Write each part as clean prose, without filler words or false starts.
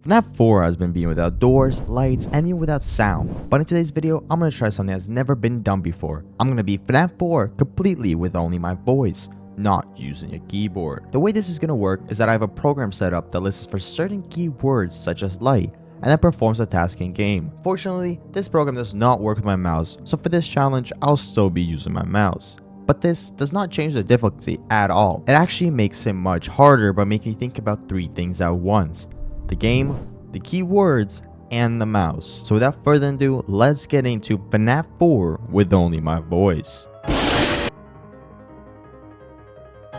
FNAF 4 has been being without doors, lights, and even without sound, but in today's video, I'm going to try something that's never been done before. I'm going to beat FNAF 4 completely with only my voice, not using a keyboard. The way this is going to work is that I have a program set up that listens for certain keywords such as light, and then performs a task in game. Fortunately, this program does not work with my mouse, so for this challenge, I'll still be using my mouse. But this does not change the difficulty at all. It actually makes it much harder by making you think about 3 things at once: the game, the keywords, and the mouse. So without further ado, let's get into FNAF 4 with only my voice.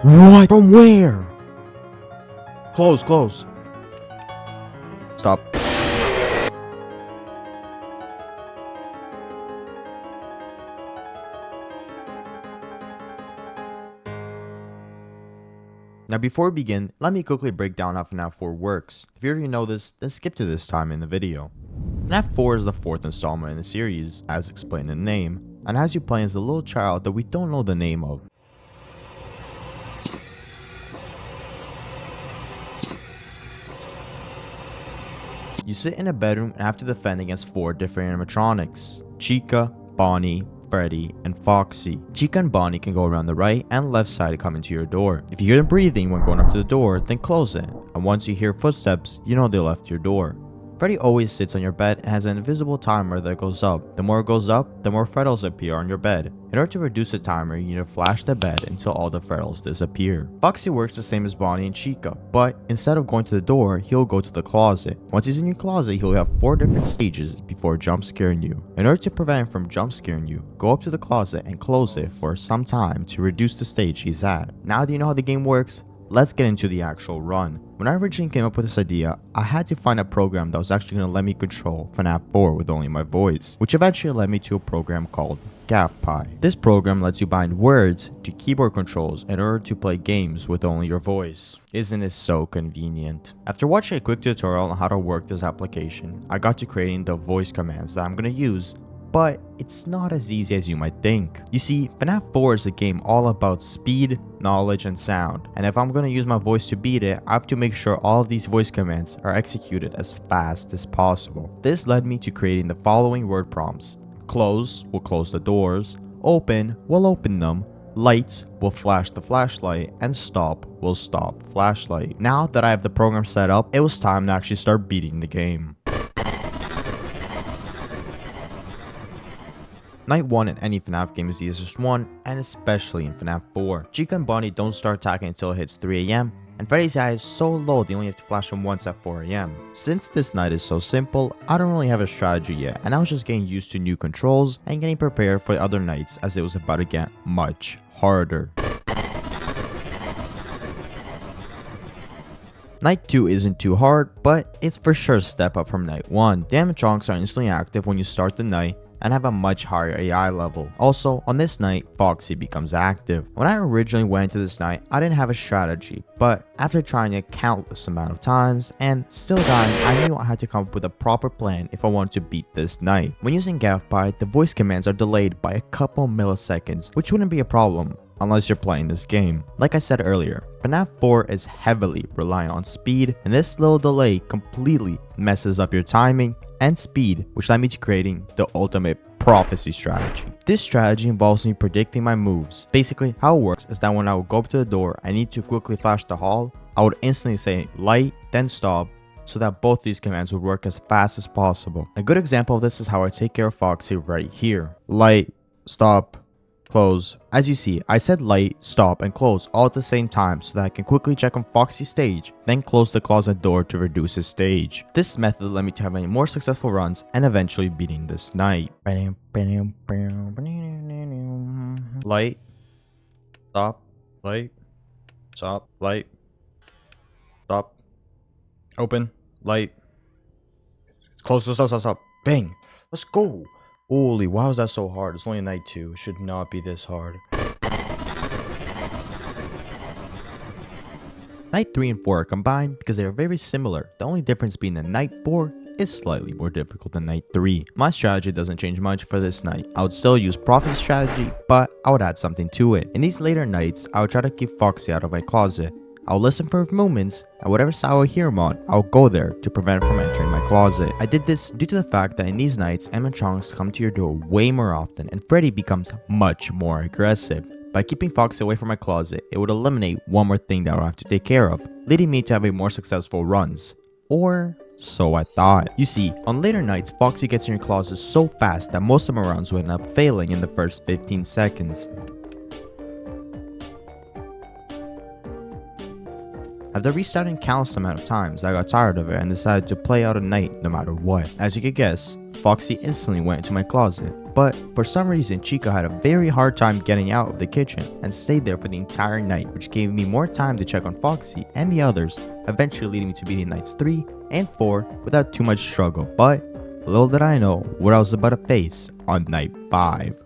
What? From where? Close. Stop. Now before we begin, let me quickly break down how FNAF 4 works. If you already know this, then skip to this time in the video. FNAF 4 is the 4th installment in the series, as explained in the name, and has you playing as a little child that we don't know the name of. You sit in a bedroom and have to defend against 4 different animatronics: Chica, Bonnie, Freddy, and Foxy. Chica and Bonnie can go around the right and left side coming to your door. If you hear them breathing when going up to the door, then close it, and once you hear footsteps, you know they left your door. Freddy always sits on your bed and has an invisible timer that goes up. The more it goes up, the more Freddles appear on your bed. In order to reduce the timer, you need to flash the bed until all the Freddles disappear. Foxy works the same as Bonnie and Chica, but instead of going to the door, he'll go to the closet. Once he's in your closet, he'll have 4 different stages before jump scaring you. In order to prevent him from jump scaring you, go up to the closet and close it for some time to reduce the stage he's at. Now that you know how the game works, let's get into the actual run. When I originally came up with this idea, I had to find a program that was actually going to let me control FNAF 4 with only my voice, which eventually led me to a program called GAFPI. This program lets you bind words to keyboard controls in order to play games with only your voice. Isn't it so convenient? After watching a quick tutorial on how to work this application, I got to creating the voice commands that I'm going to use. But it's not as easy as you might think. You see, FNAF 4 is a game all about speed, knowledge, and sound, and if I'm going to use my voice to beat it, I have to make sure all of these voice commands are executed as fast as possible. This led me to creating the following word prompts: close will close the doors, open will open them, lights will flash the flashlight, and stop will stop flashlight. Now that I have the program set up, it was time to actually start beating the game. Night 1 in any FNAF game is the easiest one, and especially in FNAF 4. Chica and Bonnie don't start attacking until it hits 3 AM, and Freddy's eye is so low they only have to flash him once at 4 AM. Since this night is so simple, I don't really have a strategy yet, and I was just getting used to new controls and getting prepared for the other nights as it was about to get much harder. Night 2 isn't too hard, but it's for sure a step up from Night 1. The animatronics are instantly active when you start the night, and have a much higher AI level. Also, on this night, Foxy becomes active. When I originally went into this night, I didn't have a strategy, but after trying it countless amount of times and still dying, I knew I had to come up with a proper plan if I wanted to beat this night. When using GAFPI, the voice commands are delayed by a couple milliseconds, which wouldn't be a problem unless you're playing this game. Like I said earlier, FNAF 4 is heavily reliant on speed, and this little delay completely messes up your timing and speed, which led me to creating the ultimate prophecy strategy. This strategy involves me predicting my moves. Basically, how it works is that when I would go up to the door, I need to quickly flash the hall, I would instantly say light, then stop, so that both these commands would work as fast as possible. A good example of this is how I take care of Foxy right here. Light, stop, close. As you see, I said light, stop, and close all at the same time so that I can quickly check on Foxy's stage, then close the closet door to reduce his stage. This method led me to having more successful runs and eventually beating this night. Light, stop, light, stop, light, stop, open, light, close, stop, bang, let's go. Holy, why was that so hard? It's only night 2. It should not be this hard. Night 3 and 4 are combined because they are very similar. The only difference being that night 4 is slightly more difficult than night 3. My strategy doesn't change much for this night. I would still use Prophet's strategy, but I would add something to it. In these later nights, I would try to keep Foxy out of my closet. I'll listen for movements, and whatever side I hear him on, I'll go there to prevent him from entering my closet. I did this due to the fact that in these nights, animatronics come to your door way more often, and Freddy becomes much more aggressive. By keeping Foxy away from my closet, it would eliminate one more thing that I'll have to take care of, leading me to having more successful runs. Or so I thought. You see, on later nights, Foxy gets in your closet so fast that most of my runs would end up failing in the first 15 seconds. After restarting countless amount of times, I got tired of it and decided to play out a night no matter what. As you could guess, Foxy instantly went into my closet, but for some reason Chica had a very hard time getting out of the kitchen and stayed there for the entire night, which gave me more time to check on Foxy and the others, eventually leading me to beating nights 3 and 4 without too much struggle. But little did I know what I was about to face on night 5.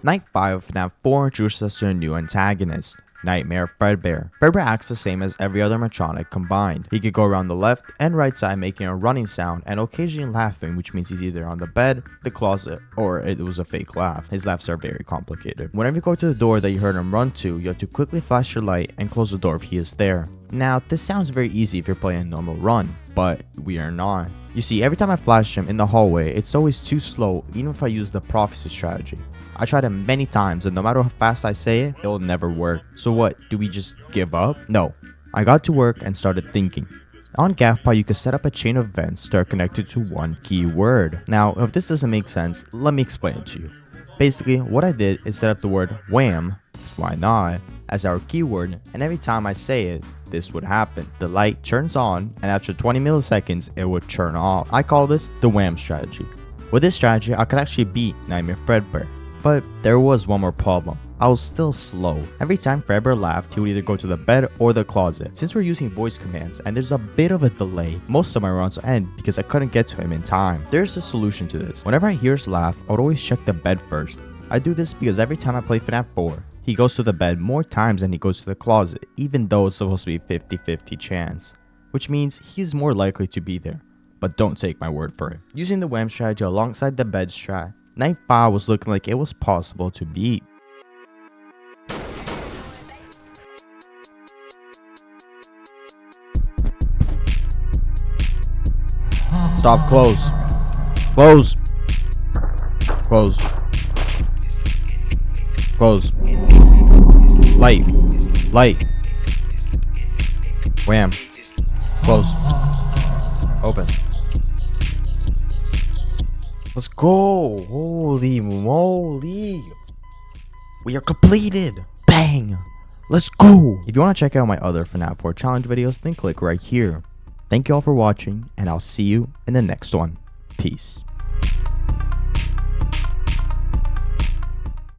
Night 5 of FNAF 4 introduces us to a new antagonist, Nightmare Fredbear. Fredbear acts the same as every other animatronic combined. He could go around the left and right side making a running sound and occasionally laughing, which means he's either on the bed, the closet, or it was a fake laugh. His laughs are very complicated. Whenever you go to the door that you heard him run to, you have to quickly flash your light and close the door if he is there. Now, this sounds very easy if you're playing a normal run, but we are not. You see, every time I flash him in the hallway, it's always too slow even if I use the prophecy strategy. I tried it many times and no matter how fast I say it, it'll never work. So what, do we just give up? No. I got to work and started thinking. On GAFPA, you can set up a chain of events that are connected to one keyword. Now, if this doesn't make sense, let me explain it to you. Basically, what I did is set up the word wham, why not, as our keyword, and every time I say it, this would happen. The light turns on, and after 20 milliseconds, it would turn off. I call this the wham strategy. With this strategy, I could actually beat Nightmare Fredbear. But there was one more problem. I was still slow. Every time Fredbear laughed, he would either go to the bed or the closet. Since we're using voice commands and there's a bit of a delay, most of my runs end because I couldn't get to him in time. There's a solution to this. Whenever I hear his laugh, I would always check the bed first. I do this because every time I play FNAF 4, he goes to the bed more times than he goes to the closet, even though it's supposed to be 50-50 chance. Which means he's more likely to be there. But don't take my word for it. Using the wham strategy alongside the bed strat, Night 5 was looking like it was possible to beat. Stop, close. Close. Close. Close. Light. Light. Wham. Close. Open. Let's go. Holy moly. We are completed. Bang. Let's go. If you want to check out my other FNAF 4 challenge videos, then click right here. Thank you all for watching, and I'll see you in the next one. Peace.